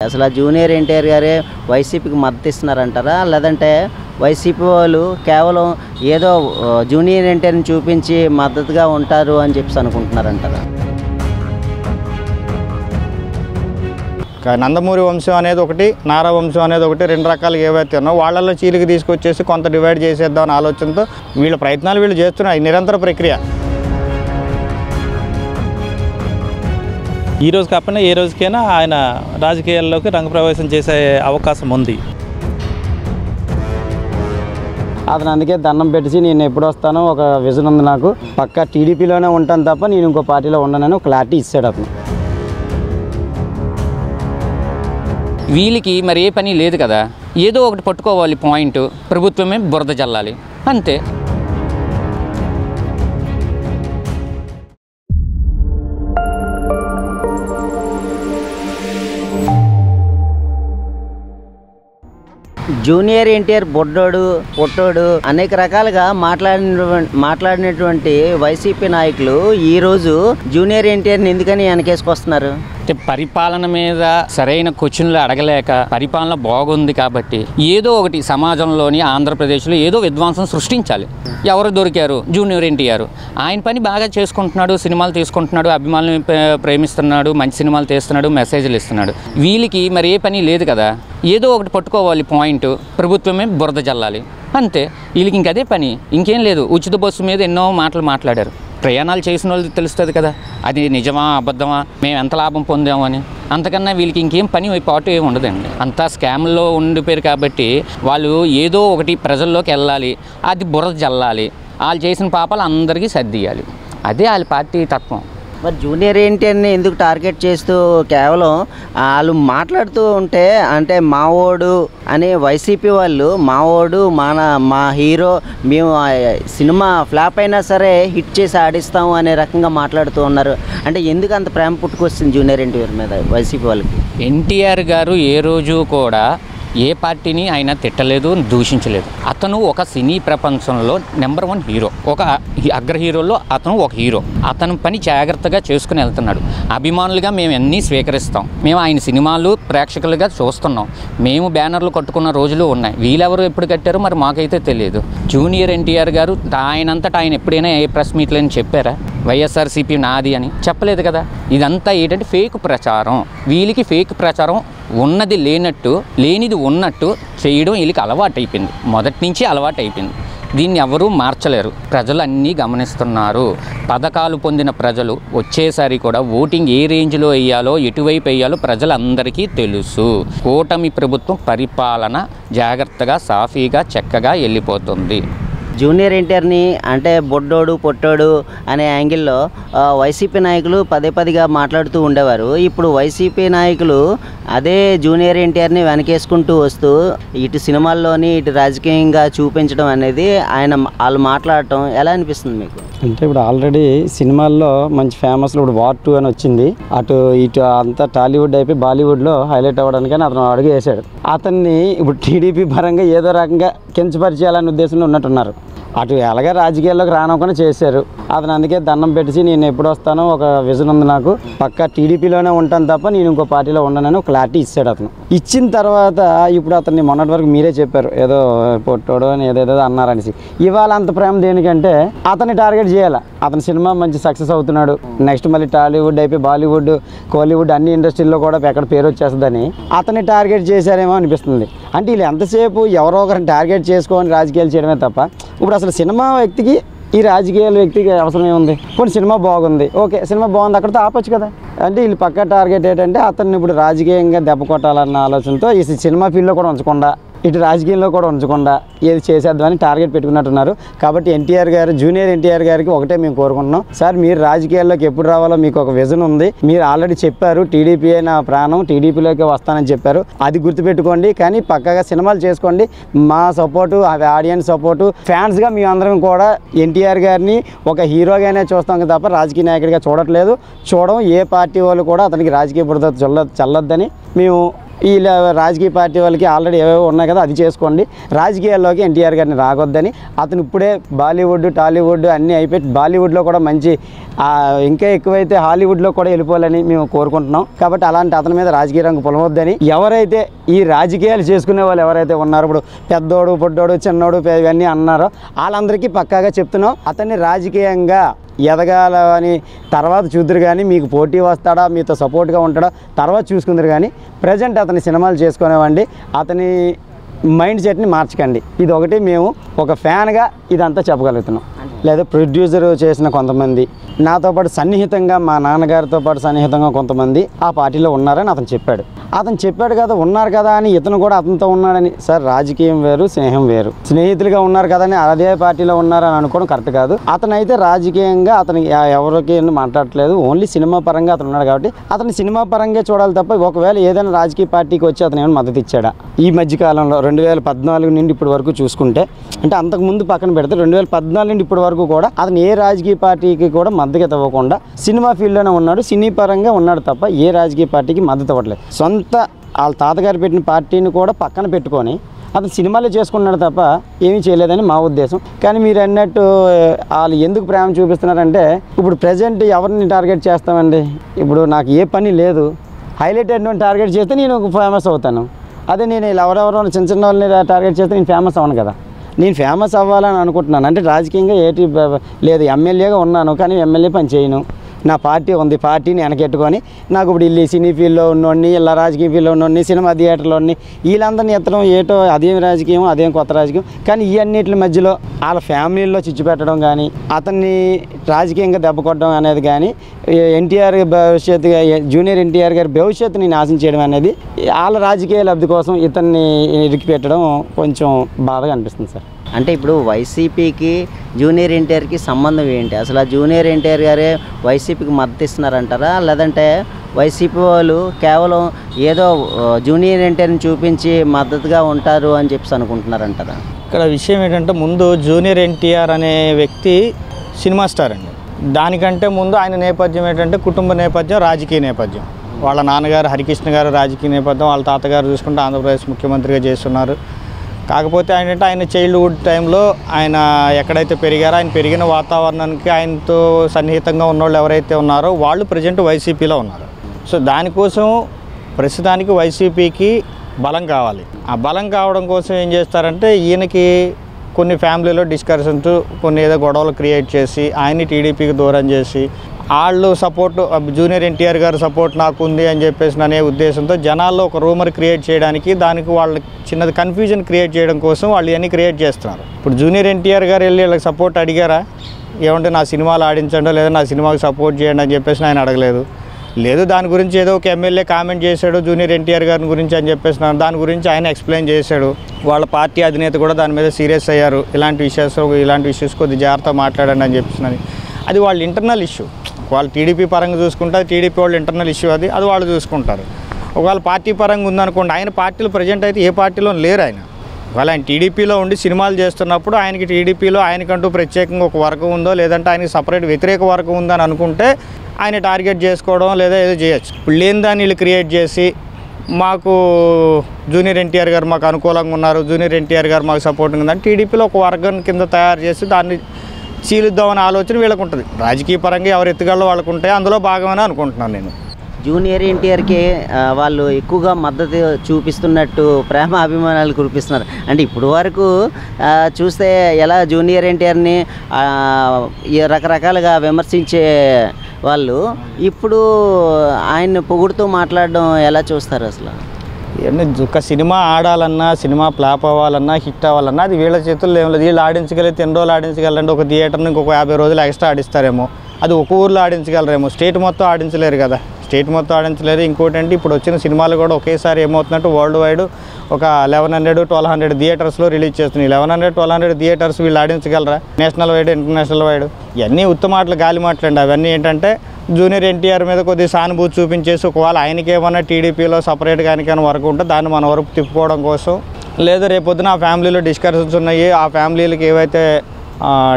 అసలు ఆ జూనియర్ ఎన్టీఆర్ గారే వైసీపీకి మద్దతు ఇస్తున్నారంటారా? లేదంటే వైసీపీ వాళ్ళు కేవలం ఏదో జూనియర్ ఎన్టీఆర్ని చూపించి మద్దతుగా ఉంటారు అని చెప్పి అనుకుంటున్నారంటారా? నందమూరి వంశం అనేది ఒకటి, నారా వంశం అనేది ఒకటి, రెండు రకాలుగా ఏవైతే ఉన్నాయో వాళ్ళల్లో చీలికి తీసుకొచ్చేసి కొంత డివైడ్ చేసేద్దామని ఆలోచనతో వీళ్ళ ప్రయత్నాలు వీళ్ళు చేస్తున్నారు. నిరంతర ప్రక్రియ. ఈ రోజు కాకపోయినా ఏ రోజుకైనా ఆయన రాజకీయాల్లోకి రంగప్రవేశం చేసే అవకాశం ఉంది. అతను అందుకే దండం పెట్టేసి నేను ఎప్పుడు వస్తానో ఒక విజన్ ఉంది, నాకు పక్కా టీడీపీలోనే ఉంటాను తప్ప నేను ఇంకో పార్టీలో ఉండనని ఒక క్లారిటీ ఇచ్చాడు అతను. వీళ్ళకి మరి ఏ పని లేదు కదా, ఏదో ఒకటి పట్టుకోవాలి పాయింట్, ప్రభుత్వమే బురద జల్లాలి అంతే. జూనియర్ ఎన్టీఆర్ బొడ్డోడు పొట్టోడు అనేక రకాలుగా మాట్లాడినటువంటి వైసీపీ నాయకులు ఈరోజు జూనియర్ ఎన్టీఆర్ని ఎందుకని వెనకేసుకొస్తున్నారు? పరిపాలన మీద సరైన క్వశ్చన్లు అడగలేక, పరిపాలన బాగుంది కాబట్టి ఏదో ఒకటి సమాజంలోని ఆంధ్రప్రదేశ్లో ఏదో విధ్వంసం సృష్టించాలి. ఎవరు దొరికారు? జూనియర్ ఎన్టీఆర్. ఆయన పని బాగా చేసుకుంటున్నాడు, సినిమాలు తీసుకుంటున్నాడు, అభిమానులను ప్రేమిస్తున్నాడు, మంచి సినిమాలు తీస్తున్నాడు, మెసేజ్లు ఇస్తున్నాడు. వీళ్ళకి మరి ఏ పని లేదు కదా, ఏదో ఒకటి పట్టుకోవాలి పాయింట్, ప్రభుత్వమే బురద జల్లాలి అంతే. వీళ్ళకి ఇంకదే పని, ఇంకేం లేదు. ఉచిత బస్సు మీద ఎన్నో మాటలు మాట్లాడారు. ప్రయాణాలు చేసిన వాళ్ళు తెలుస్తుంది కదా, అది నిజమా అబద్ధమా, మేము ఎంత లాభం పొందామని. అంతకన్నా వీళ్ళకి ఇంకేం పని పాటు ఏమి ఉండదండి. అంతా స్కామ్లో ఉండిపోయారు కాబట్టి వాళ్ళు ఏదో ఒకటి ప్రజల్లోకి వెళ్ళాలి, అది బురద జల్లాలి, వాళ్ళు చేసిన పాపాలు అందరికీ సర్దియాలి. అదే వాళ్ళ పార్టీ తత్వం. మరి జూనియర్ ఎన్టీఆర్ని ఎందుకు టార్గెట్ చేస్తూ కేవలం వాళ్ళు మాట్లాడుతూ ఉంటే, అంటే మావోడు అని వైసీపీ వాళ్ళు మావోడు మా హీరో, మేము సినిమా ఫ్లాప్ అయినా సరే హిట్ చేసి ఆడిస్తాము అనే రకంగా మాట్లాడుతూ ఉన్నారు. అంటే ఎందుకు అంత ప్రేమ పుట్టుకొస్తుంది జూనియర్ ఎన్టీఆర్ మీద వైసీపీ వాళ్ళకి? ఎన్టీఆర్ గారు ఏ రోజు కూడా ఏ పార్టీని ఆయన తిట్టలేదు, దూషించలేదు. అతను ఒక సినీ ప్రపంచంలో నెంబర్ 1 హీరో, ఒక అగ్ర హీరోలో అతను ఒక హీరో. అతను పని జాగ్రత్తగా చేసుకుని వెళ్తున్నాడు. అభిమానులుగా మేము అన్నీ స్వీకరిస్తాం. మేము ఆయన సినిమాలు ప్రేక్షకులుగా చూస్తున్నాం. మేము బ్యానర్లు కట్టుకున్న రోజులు ఉన్నాయి. వీళ్ళెవరు ఎప్పుడు కట్టారో మరి మాకైతే తెలియదు. జూనియర్ ఎన్టీఆర్ గారు ఆయనంతటా ఆయన ఎప్పుడైనా ఏ ప్రెస్ మీట్లు అని చెప్పారా? వైఎస్ఆర్సీపీ నాది అని చెప్పలేదు కదా. ఇదంతా ఏంటంటే ఫేక్ ప్రచారం. వీళ్ళకి ఫేక్ ప్రచారం, ఉన్నది లేనట్టు లేనిది ఉన్నట్టు చేయడం వీళ్ళకి అలవాటు అయిపోయింది. మొదటి నుంచి అలవాటు అయిపోయింది. దీన్ని ఎవరూ మార్చలేరు. ప్రజలు అన్నీ గమనిస్తున్నారు. పథకాలు పొందిన ప్రజలు వచ్చేసరి కూడా ఓటింగ్ ఏ రేంజ్లో వేయాలో, ఎటువైపు వేయాలో ప్రజలందరికీ తెలుసు. కూటమి ప్రభుత్వం పరిపాలన జాగ్రత్తగా, సాఫీగా, చక్కగా వెళ్ళిపోతుంది. జూనియర్ ఎన్టీఆర్ని అంటే బొడ్డోడు పొట్టోడు అనే యాంగిల్లో వైసీపీ నాయకులు పదేగా మాట్లాడుతూ ఉండేవారు. ఇప్పుడు వైసీపీ నాయకులు అదే జూనియర్ ఎన్టీఆర్ని వెనకేసుకుంటూ వస్తూ ఇటు సినిమాల్లోని ఇటు రాజకీయంగా చూపించడం అనేది వాళ్ళు మాట్లాడటం ఎలా అనిపిస్తుంది మీకు? అంటే ఇప్పుడు ఆల్రెడీ సినిమాల్లో మంచి ఫేమస్లో ఇప్పుడు వార్ 2 అని వచ్చింది. అటు ఇటు అంతా టాలీవుడ్ అయిపోయి బాలీవుడ్లో హైలైట్ అవ్వడానికని అతను అడుగు వేశాడు. అతన్ని ఇప్పుడు టీడీపీ పరంగా ఏదో రకంగా కించపరిచేయాలనే ఉద్దేశంలో ఉన్నట్టున్నారు. అటు ఎలాగ రాజకీయాల్లోకి రానకుండా చేశారు. అతను అందుకే దండం పెట్టేసి నేను ఎప్పుడు వస్తానో ఒక విజన్ ఉంది, నాకు పక్కా టీడీపీలోనే ఉంటాను తప్ప నేను ఇంకో పార్టీలో ఉండనని ఒక క్లారిటీ ఇచ్చాడు అతను. ఇచ్చిన తర్వాత ఇప్పుడు అతన్ని మొన్నటి వరకు మీరే చెప్పారు ఏదో పొట్టోడు అని ఏదేదో అన్నారనేసి. ఇవాళ అంత ప్రేమ దేనికంటే అతన్ని టార్గెట్ చేయాలి. అతని సినిమా మంచి సక్సెస్ అవుతున్నాడు. నెక్స్ట్ మళ్ళీ టాలీవుడ్ అయిపోయి బాలీవుడ్, కోలీవుడ్ అన్ని ఇండస్ట్రీల్లో కూడా ఎక్కడ పేరు వచ్చేస్తుందని అతన్ని టార్గెట్ చేశారేమో అనిపిస్తుంది. అంటే వీళ్ళు ఎంతసేపు ఎవరో ఒకరిని టార్గెట్ చేసుకొని రాజకీయాలు చేయడమే తప్ప ఇప్పుడు అసలు సినిమా వ్యక్తికి ఈ రాజకీయాల వ్యక్తికి అవసరం ఏముంది? కొన్ని సినిమా బాగుంది, ఓకే సినిమా బాగుంది, అక్కడితో ఆపొచ్చు కదా. అంటే వీళ్ళు పక్కా టార్గెట్ ఏంటంటే అతన్ని ఇప్పుడు రాజకీయంగా దెబ్బ కొట్టాలన్న ఆలోచనతో ఈ సినిమా ఫీల్డ్లో కూడా ఉంచకుండా, ఇటు రాజకీయంలో కూడా ఉంచకుండా ఏది చేసేద్దామని టార్గెట్ పెట్టుకున్నట్టున్నారు. కాబట్టి ఎన్టీఆర్ గారు, జూనియర్ ఎన్టీఆర్ గారికి ఒకటే మేము కోరుకుంటున్నాం, సార్ మీరు రాజకీయాల్లోకి ఎప్పుడు రావాలో మీకు ఒక విజన్ ఉంది. మీరు ఆల్రెడీ చెప్పారు టీడీపీ అయిన ప్రాణం, టీడీపీలోకి వస్తానని చెప్పారు. అది గుర్తుపెట్టుకోండి. కానీ పక్కాగా సినిమాలు చేసుకోండి. మా సపోర్టు, ఆడియన్స్ సపోర్టు, ఫ్యాన్స్గా మేము అందరం కూడా ఎన్టీఆర్ గారిని ఒక హీరోగానే చూస్తాం తప్ప రాజకీయ నాయకుడిగా చూడట్లేదు, చూడడం. ఏ పార్టీ వాళ్ళు కూడా అతనికి రాజకీయ బురద చల్లొద్దని మేము వీళ్ళ రాజకీయ పార్టీ వాళ్ళకి ఆల్రెడీ ఏవేవో ఉన్నాయి కదా, అది చేసుకోండి. రాజకీయాల్లోకి ఎన్టీఆర్ గారిని రాగొద్దని, అతను ఇప్పుడే బాలీవుడ్ టాలీవుడ్ అన్నీ అయిపోయి బాలీవుడ్లో కూడా మంచి ఇంకా ఎక్కువైతే హాలీవుడ్లో కూడా వెళ్ళిపోవాలని మేము కోరుకుంటున్నాం. కాబట్టి అలాంటి అతని మీద రాజకీయ రంగు పొలవద్దని, ఎవరైతే ఈ రాజకీయాలు చేసుకునే వాళ్ళు ఎవరైతే ఉన్నారో, ఇప్పుడు పెద్దోడు పొడ్డోడు చిన్నోడు ఇవన్నీ అన్నారో వాళ్ళందరికీ పక్కాగా చెప్తున్నాం, అతన్ని రాజకీయంగా ఎదగాలని తర్వాత చూద్దరు కానీ, మీకు పోటీ వస్తాడా మీతో సపోర్ట్గా ఉంటాడా తర్వాత చూసుకుందరు కానీ, ప్రజెంట్ అతని సినిమాలు చేసుకునేవండి. అతని మైండ్ సెట్ని మార్చకండి. ఇది ఒకటి మేము ఒక ఫ్యాన్గా ఇదంతా చెప్పగలుగుతున్నాం. లేదా ప్రొడ్యూసర్ చేసిన కొంతమంది, నాతో పాటు సన్నిహితంగా మా నాన్నగారితో పాటు సన్నిహితంగా కొంతమంది ఆ పార్టీలో ఉన్నారని అతను చెప్పాడు కదా, ఉన్నారు కదా అని ఇతను కూడా అతనితో ఉన్నాడని. సార్, రాజకీయం వేరు, స్నేహం వేరు. స్నేహితులుగా ఉన్నారు కదా అని అదే పార్టీలో ఉన్నారని అనుకోవడం కరెక్ట్ కాదు. అతనైతే రాజకీయంగా అతను ఎవరికి మాట్లాడట్లేదు, ఓన్లీ సినిమా పరంగా అతను ఉన్నాడు. కాబట్టి అతను సినిమా పరంగా చూడాలి తప్ప, ఒకవేళ ఏదైనా రాజకీయ పార్టీకి వచ్చి అతను ఏమైనా మద్దతు ఇచ్చాడా ఈ మధ్యకాలంలో 2014 నుండి ఇప్పటి వరకు చూసుకుంటే, అంటే అంతకుముందు పక్కన పెడితే 2014 నుండి ఇప్పటి వరకు కూడా అతను ఏ రాజకీయ పార్టీకి కూడా మద్దతు ఇవ్వకుండా సినిమా ఫీల్డ్లోనే ఉన్నాడు, సినీ పరంగా ఉన్నాడు తప్ప ఏ రాజకీయ పార్టీకి మద్దతు ఇవ్వట్లేదు. సొంత వాళ్ళ తాతగారు పెట్టిన పార్టీని కూడా పక్కన పెట్టుకొని అతను సినిమాలో చేసుకున్నాడు తప్ప ఏమీ చేయలేదని మా ఉద్దేశం. కానీ మీరు అన్నట్టు వాళ్ళు ఎందుకు ప్రేమ చూపిస్తున్నారంటే, ఇప్పుడు ప్రజెంట్ ఎవరిని టార్గెట్ చేస్తామండి? ఇప్పుడు నాకు ఏ పని లేదు, హైలైట్ అయిన టార్గెట్ చేస్తే నేను ఫేమస్ అవుతాను. అదే నేను ఎవరెవరో చిన్న వాళ్ళని టార్గెట్ చేస్తే నేను ఫేమస్ అవ్వను కదా. నేను ఫేమస్ అవ్వాలని అనుకుంటున్నాను అంటే రాజకీయంగా ఏటి లేదు, ఎమ్మెల్యేగా ఉన్నాను కానీ ఎమ్మెల్యే పని చేయను. నా పార్టీ ఉంది, పార్టీని వెనకెట్టుకొని నాకు ఇప్పుడు ఇల్లు సినీ ఫీల్డ్లో ఉన్నోడిని, ఇలా రాజకీయ ఫీల్డ్లో ఉన్నోడిని, సినిమా థియేటర్లోని వీళ్ళందరినీ ఎత్తడం ఏటో అదేం రాజకీయం, అదేం కొత్త రాజకీయం. కానీ ఈ అన్నిటి మధ్యలో వాళ్ళ ఫ్యామిలీలో చిచ్చు పెట్టడం కానీ, అతన్ని రాజకీయంగా దెబ్బ కొట్టడం అనేది కానీ, ఎన్టీఆర్ భవిష్యత్తు జూనియర్ ఎన్టీఆర్ గారి భవిష్యత్తుని నాశనం చేయడం అనేది వాళ్ళ రాజకీయ లబ్ధి కోసం ఇతన్ని ఇరికి పెట్టడం కొంచెం బాధగా అనిపిస్తుంది సార్. అంటే ఇప్పుడు వైసీపీకి జూనియర్ ఎన్టీఆర్కి సంబంధం ఏంటి? అసలు ఆ జూనియర్ ఎన్టీఆర్ గారే వైసీపీకి మద్దతు ఇస్తున్నారంటారా, లేదంటే వైసీపీ వాళ్ళు కేవలం ఏదో జూనియర్ ఎన్టీఆర్ని చూపించి మద్దతుగా ఉంటారు అని చెప్పి అనుకుంటున్నారంటారా? ఇక్కడ విషయం ఏంటంటే, ముందు జూనియర్ ఎన్టీఆర్ అనే వ్యక్తి సినిమా స్టార్ అండి. దానికంటే ముందు ఆయన నేపథ్యం ఏంటంటే కుటుంబ నేపథ్యం, రాజకీయ నేపథ్యం. వాళ్ళ నాన్నగారు హరికృష్ణ గారు రాజకీయ నేపథ్యం, వాళ్ళ తాతగారు చూసుకుంటే ఆంధ్రప్రదేశ్ ముఖ్యమంత్రిగా చేస్తున్నారు. కాకపోతే ఆయన చైల్డ్హుడ్ టైంలో ఆయన ఎక్కడైతే పెరిగారో, ఆయన పెరిగిన వాతావరణానికి ఆయనతో సన్నిహితంగా ఉన్నవాళ్ళు ఎవరైతే ఉన్నారో వాళ్ళు ప్రజెంట్ వైసీపీలో ఉన్నారు. సో దానికోసం ప్రస్తుతానికి వైసీపీకి బలం కావాలి. ఆ బలం కావడం కోసం ఏం చేస్తారంటే, ఈయనకి కొన్ని ఫ్యామిలీలో డిస్కషన్స్, కొన్ని ఏదో గొడవలు క్రియేట్ చేసి ఆయన్ని టీడీపీకి దూరం చేసి, వాళ్ళు సపోర్ట్ జూనియర్ ఎన్టీఆర్ గారు సపోర్ట్ నాకు ఉంది అని చెప్పేసి అనే ఉద్దేశంతో జనాల్లో ఒక రూమర్ క్రియేట్ చేయడానికి, దానికి వాళ్ళకి చిన్నది కన్ఫ్యూజన్ క్రియేట్ చేయడం కోసం వాళ్ళు ఇవన్నీ క్రియేట్ చేస్తున్నారు. ఇప్పుడు జూనియర్ ఎన్టీఆర్ గారు వెళ్ళి వీళ్ళకి సపోర్ట్ అడిగారా, ఏమంటే నా సినిమాలు ఆడించండి లేదా నా సినిమాకి సపోర్ట్ చేయండి అని చెప్పేసి ఆయన అడగలేదు. లేదు, దాని గురించి ఏదో ఒక ఎమ్మెల్యే కామెంట్ చేశాడు జూనియర్ ఎన్టీఆర్ గారి గురించి అని చెప్పేసి దాని గురించి ఆయన ఎక్స్ప్లెయిన్ చేశాడు. వాళ్ళ పార్టీ అధినేత కూడా దాని మీద సీరియస్ అయ్యారు. ఇలాంటి ఇష్యూస్ కొద్ది జాగ్రత్త మాట్లాడండి అని చెప్పేసి. అది వాళ్ళ ఇంటర్నల్ ఇష్యూ. వాళ్ళు టీడీపీ పరంగా చూసుకుంటే టీడీపీ వాళ్ళు ఇంటర్నల్ ఇష్యూ, అది వాళ్ళు చూసుకుంటారు. ఒకవేళ పార్టీ పరంగా ఉందనుకోండి, ఆయన పార్టీలో ప్రజెంట్ అయితే ఏ పార్టీలో లేరు. ఒకవేళ ఆయన టీడీపీలో ఉండి సినిమాలు చేస్తున్నప్పుడు ఆయనకి టీడీపీలో ఆయనకంటూ ప్రత్యేకంగా ఒక వర్గం ఉందో, లేదంటే ఆయనకి సపరేట్ వ్యతిరేక వర్గం ఉందని అనుకుంటే ఆయన టార్గెట్ చేసుకోవడం లేదా ఏదో చేయొచ్చు. ఇప్పుడు లేని దాన్ని వీళ్ళు క్రియేట్ చేసి, మాకు జూనియర్ ఎన్టీఆర్ గారు మాకు అనుకూలంగా ఉన్నారు, జూనియర్ ఎన్టీఆర్ గారు మాకు సపోర్టింగ్ ఉందని టీడీపీలో ఒక వర్గం కింద తయారు చేసి దాన్ని చీలుద్దామనే ఆలోచన వీళ్ళకు ఉంటుంది. రాజకీయ పరంగా ఎవరు ఎత్తుగాళ్ళు వాళ్ళకు ఉంటాయి, అందులో భాగమని అనుకుంటున్నాను నేను. జూనియర్ ఎన్టీఆర్కి వాళ్ళు ఎక్కువగా మద్దతు చూపిస్తున్నట్టు ప్రేమ అభిమానాలు కురిపిస్తున్నారు. అంటే ఇప్పుడు వరకు చూస్తే ఎలా జూనియర్ ఎన్టీఆర్ని రకరకాలుగా విమర్శించే వాళ్ళు ఇప్పుడు ఆయన్ని పొగుడుతూ మాట్లాడడం ఎలా చూస్తారు అసలు? ఒక సినిమా ఆడాలన్నా, సినిమా ఫ్లాప్ అవ్వాలన్నా, హిట్ అవ్వాలన్నా అది వీళ్ళ చేతుల్లో ఏం లేదు. వీళ్ళు ఆడించగలిగితే ఎన్ని రోజులు ఆడించగలరండి? ఒక థియేటర్ని ఇంకొక 50 రోజులు ఎక్స్ట్రా ఆడిస్తారేమో. అది ఒక ఊర్లో ఆడించగలరేమో, స్టేట్ మొత్తం ఆడించలేరు కదా. స్టేట్ మొత్తం ఆడించలేరు. ఇంకోటి అంటే ఇప్పుడు వచ్చిన సినిమాలు కూడా ఒకేసారి ఏమవుతున్నట్టు వరల్డ్ వైడ్ ఒక 1100-1200 థియేటర్స్లో రిలీజ్ చేస్తున్నాయి. 1100-1200 థియేటర్స్ వీళ్ళు ఆడించగలరా? నేషనల్ వైడ్, ఇంటర్నేషనల్ వైడ్ ఇవన్నీ ఉత్తమాటలు, గాలి మాటలండి. అవన్నీ ఏంటంటే జూనియర్ ఎన్టీఆర్ మీద కొద్దిగా సానుభూతి చూపించేసి, ఒకవేళ ఆయనకి ఏమన్నా టీడీపీలో సపరేట్గా ఆయనకైనా వర్క్ ఉంటే దాన్ని మన వరకు తిప్పుకోవడం కోసం, లేదా రేపొద్దున ఆ ఫ్యామిలీలో డిస్కషన్స్ ఉన్నాయి, ఆ ఫ్యామిలీలకి ఏవైతే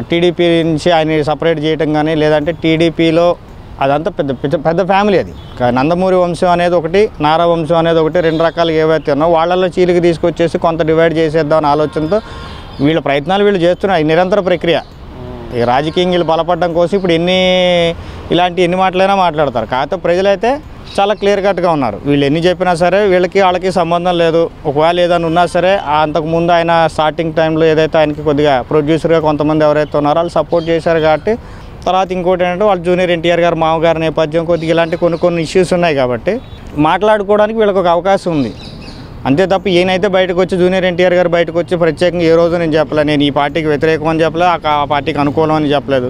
టీడీపీ నుంచి ఆయన సపరేట్ చేయడం కానీ, లేదంటే టీడీపీలో అదంతా పెద్ద ఫ్యామిలీ అది. నందమూరి వంశం అనేది ఒకటి, నారా వంశం అనేది ఒకటి, 2 రకాలు ఏవైతే ఉన్నాయో వాళ్ళల్లో చీలికి తీసుకొచ్చేసి కొంత డివైడ్ చేసేద్దాం అనే ఆలోచనతో వీళ్ళ ప్రయత్నాలు వీళ్ళు చేస్తున్నారు. నిరంతర ప్రక్రియ. ఈ రాజకీయం వీళ్ళు బలపడడం కోసం ఇప్పుడు ఎన్ని మాటలైనా మాట్లాడతారు. కాకపోతే ప్రజలైతే చాలా క్లియర్ కట్గా ఉన్నారు. వీళ్ళు ఎన్ని చెప్పినా సరే వాళ్ళకి సంబంధం లేదు. ఒకవేళ ఏదైనా ఉన్నా సరే అంతకుముందు ఆయన స్టార్టింగ్ టైంలో ఏదైతే ఆయనకి కొద్దిగా ప్రొడ్యూసర్గా కొంతమంది ఎవరైతే ఉన్నారో వాళ్ళు సపోర్ట్ చేశారు కాబట్టి, తర్వాత ఇంకోటి ఏంటంటే వాళ్ళు జూనియర్ ఎన్టీఆర్ గారు మామగారి నేపథ్యం కొద్దిగా ఇలాంటి కొన్ని ఇష్యూస్ ఉన్నాయి కాబట్టి మాట్లాడుకోవడానికి వీళ్ళకి ఒక అవకాశం ఉంది. అంతే తప్ప ఈయనైతే బయటకు వచ్చి జూనియర్ ఎన్టీఆర్ గారు బయటకు వచ్చి ప్రత్యేకంగా ఏ రోజు నేను చెప్పలేదు, నేను ఈ పార్టీకి వ్యతిరేకం అని చెప్పలేదు, ఆ పార్టీకి అనుకూలం అని చెప్పలేదు.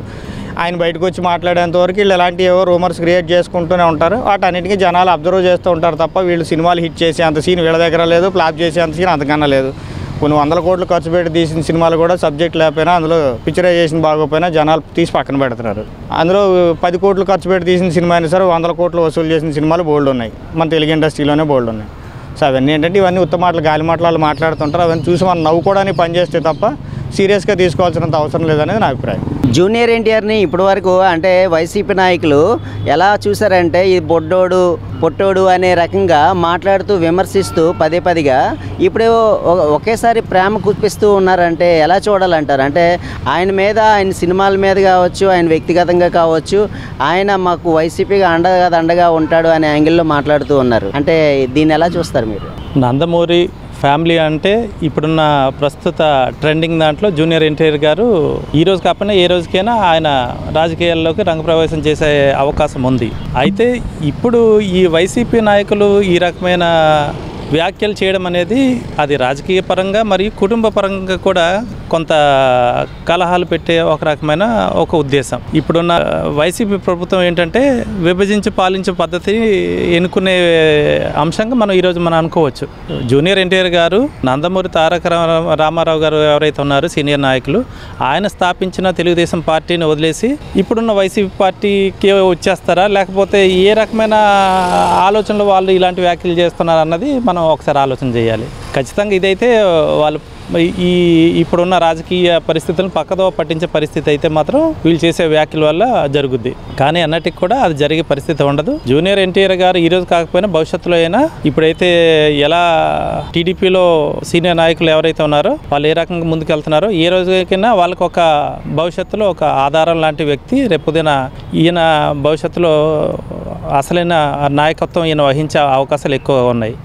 ఆయన బయటకు వచ్చి మాట్లాడేంత వరకు వీళ్ళు ఎలాంటి ఏవో రూమర్స్ క్రియేట్ చేసుకుంటూనే ఉంటారు. వాటన్నిటికీ జనాలు అబ్జర్వ్ చేస్తూ ఉంటారు తప్ప వీళ్ళు సినిమాలు హిట్ చేసే అంత సీన్ వీళ్ళ దగ్గర లేదు, ఫ్లాప్ చేసే అంత సీన్ అంతకన్నా లేదు. కొన్ని 100 కోట్లు ఖర్చు పెట్టి తీసిన సినిమాలు కూడా సబ్జెక్ట్ లేకపోయినా, అందులో పిక్చరైజేషన్ బాగోపోయినా జనాలు తీసి పక్కన పెడుతున్నారు. అందులో 10 కోట్లు ఖర్చు పెట్టి తీసిన సినిమా అయినా సరే 100 కోట్లు వసూలు చేసిన సినిమాలు బోల్డ్ ఉన్నాయి, మన తెలుగు ఇండస్ట్రీలోనే బోల్డ్ ఉన్నాయి. సో అవన్నీ ఏంటంటే ఇవన్నీ ఉత్తమ మాటలు, గాలి మాటలు మాట్లాడుతుంటారు. అవన్నీ చూసి మనం నవ్వుకోవడానికి పనిచేస్తే తప్ప సీరియస్గా తీసుకోవాల్సినంత అవసరం లేదనేది నా అభిప్రాయం. జూనియర్ ఎన్టీఆర్ని ఇప్పటి వరకు అంటే వైసీపీ నాయకులు ఎలా చూసారంటే ఈ పొట్టోడు అనే రకంగా మాట్లాడుతూ విమర్శిస్తూ పదేగా ఇప్పుడు ఒకేసారి ప్రేమ కుప్పిస్తూ ఉన్నారంటే ఎలా చూడాలంటారు? అంటే ఆయన సినిమాల మీద కావచ్చు, ఆయన వ్యక్తిగతంగా కావచ్చు, ఆయన మాకు వైసీపీగా అండగా ఉంటాడు అనే యాంగిల్లో మాట్లాడుతూ ఉన్నారు. అంటే దీన్ని ఎలా చూస్తారు మీరు? నందమూరి ఫ్యామిలీ అంటే ఇప్పుడున్న ప్రస్తుత ట్రెండింగ్ దాంట్లో జూనియర్ ఎన్టీఆర్ గారు ఈ రోజు కాకపోయినా ఏ రోజుకైనా ఆయన రాజకీయాల్లోకి రంగప్రవేశం చేసే అవకాశం ఉంది. అయితే ఇప్పుడు ఈ వైసీపీ నాయకులు ఈ రకమైన వ్యాఖ్యలు చేయడం అనేది అది రాజకీయ పరంగా మరియు కుటుంబ పరంగా కూడా కొంత కలహాలు పెట్టే ఒక రకమైన ఒక ఉద్దేశం. ఇప్పుడున్న వైసీపీ ప్రభుత్వం ఏంటంటే విభజించి పాలించే పద్ధతి ఎన్నుకునే అంశంగా మనం ఈరోజు అనుకోవచ్చు. జూనియర్ ఎన్టీఆర్ గారు, నందమూరి తారక రామారావు గారు ఎవరైతే ఉన్నారో సీనియర్ నాయకులు, ఆయన స్థాపించిన తెలుగుదేశం పార్టీని వదిలేసి ఇప్పుడున్న వైసీపీ పార్టీకి వచ్చేస్తారా, లేకపోతే ఏ రకమైన ఆలోచనలు వాళ్ళు ఇలాంటి వ్యాఖ్యలు చేస్తున్నారు అన్నది మనం ఒకసారి ఆలోచన చేయాలి. ఖచ్చితంగా ఇదైతే వాళ్ళు ఇప్పుడున్న రాజకీయ పరిస్థితులను పక్కదో పట్టించే పరిస్థితి అయితే మాత్రం వీళ్ళు చేసే వ్యాఖ్యల వల్ల జరుగుద్ది. కానీ అన్నటికి కూడా అది జరిగే పరిస్థితి ఉండదు. జూనియర్ ఎన్టీఆర్ గారు ఈ రోజు కాకపోయినా భవిష్యత్తులో అయినా ఇప్పుడైతే ఎలా టీడీపీలో సీనియర్ నాయకులు ఎవరైతే ఉన్నారో వాళ్ళు ఏ రకంగా ముందుకెళ్తున్నారో ఏ రోజుకైనా వాళ్ళకి ఒక భవిష్యత్తులో ఒక ఆధారం లాంటి వ్యక్తి, రేపొద్దున ఈయన భవిష్యత్తులో అసలైన నాయకత్వం ఈయన వహించే అవకాశాలు ఎక్కువ ఉన్నాయి.